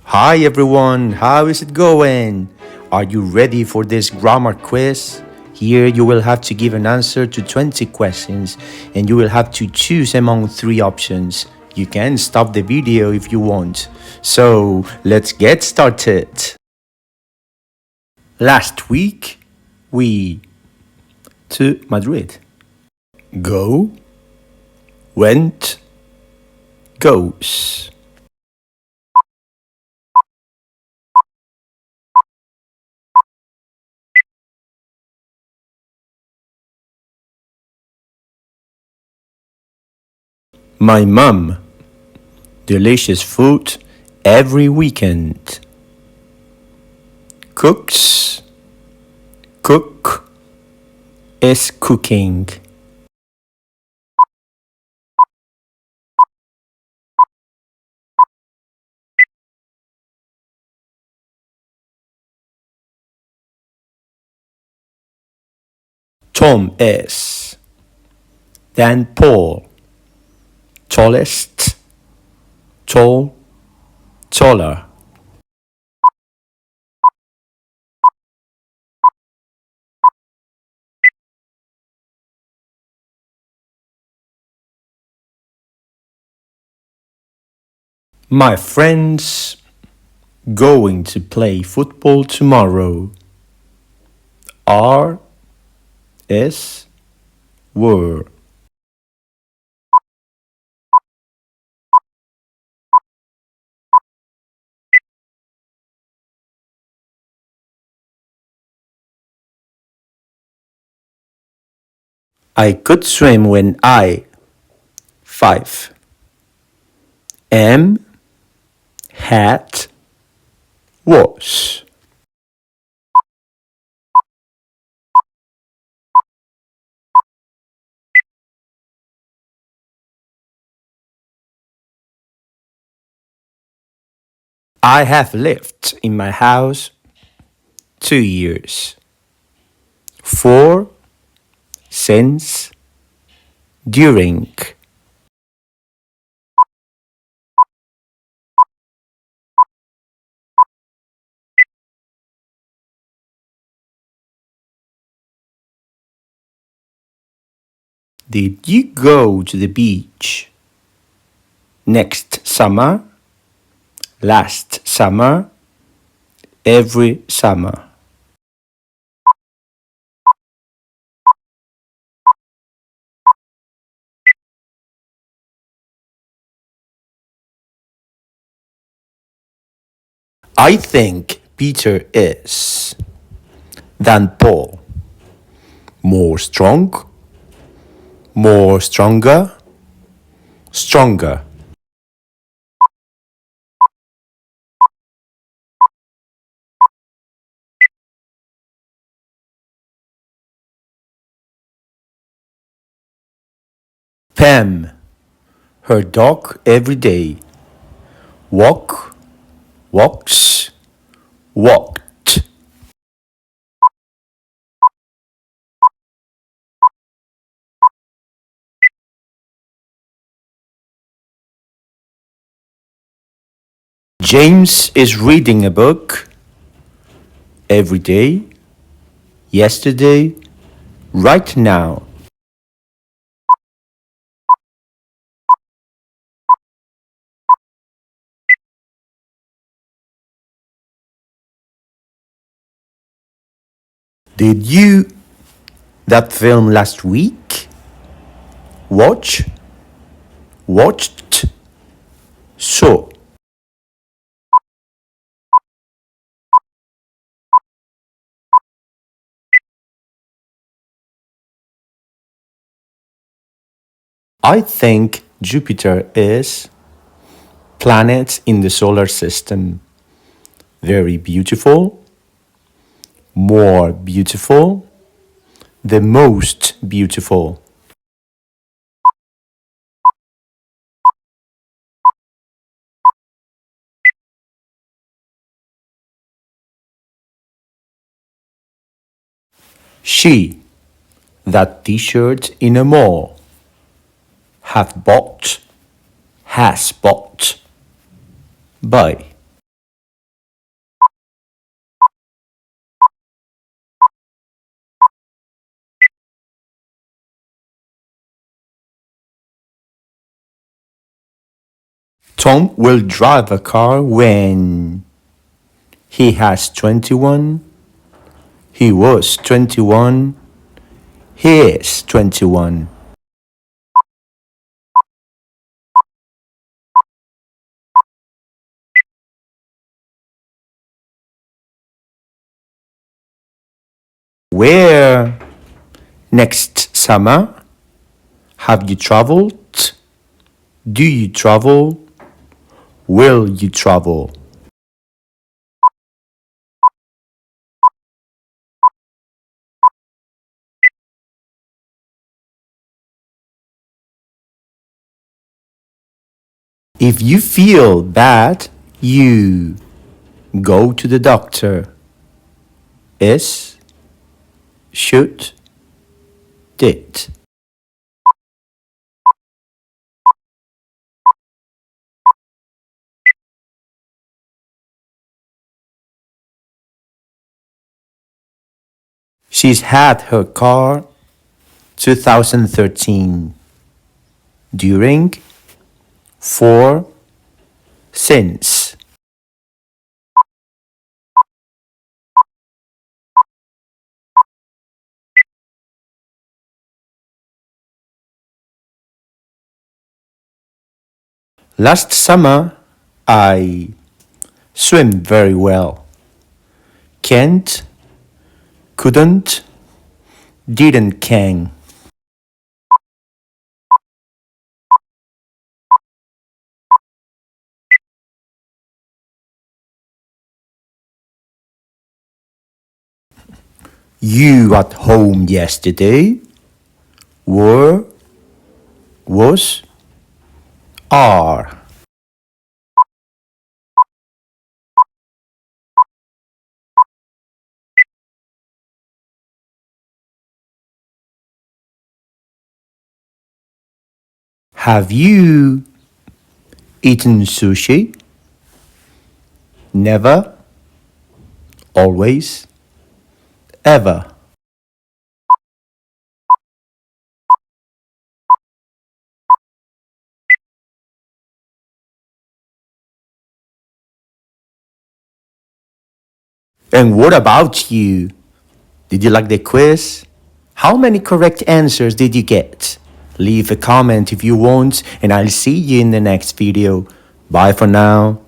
Hi everyone, how is it going? Are you ready for this grammar quiz? Here you will have to give an answer to 20 questions and you will have to choose among 3 options. You can stop the video if you want. So let's get started. Last week we to Madrid. Go, went, goes. My mum. Delicious food every weekend. Cooks. Cook is cooking. Tom is. Then Paul. Tallest. Tall. Taller. My friends going to play football tomorrow. Are is were. I could swim when I 5 am had was. I have lived in my house 2 years. 4 since during. Did you go to the beach next summer, last summer, every summer? I think Peter is than Paul. More strong, more stronger, stronger. Pam, her dog every day. Walk, walks, walked. James is reading a book every day, yesterday, right now. Did you that film last week? Watch, watched, saw. I think Jupiter is planet in the solar system. Very beautiful, more beautiful, the most beautiful. She, that t-shirt in a mall. Have bought, has bought, buy. Tom will drive a car when he has 21, he was 21, he is 21. Where next summer have you traveled? Do you travel? Will you travel? If you feel bad, you go to the doctor. Is, should, did. She's had her car 2013. During, for, since. Last summer, I swim very well. Can't, couldn't, didn't can. You at home yesterday? Were, was, are. Have you eaten sushi? Never, always, ever. And what about you? Did you like the quiz? How many correct answers did you get? Leave a comment if you want, and I'll see you in the next video. Bye for now.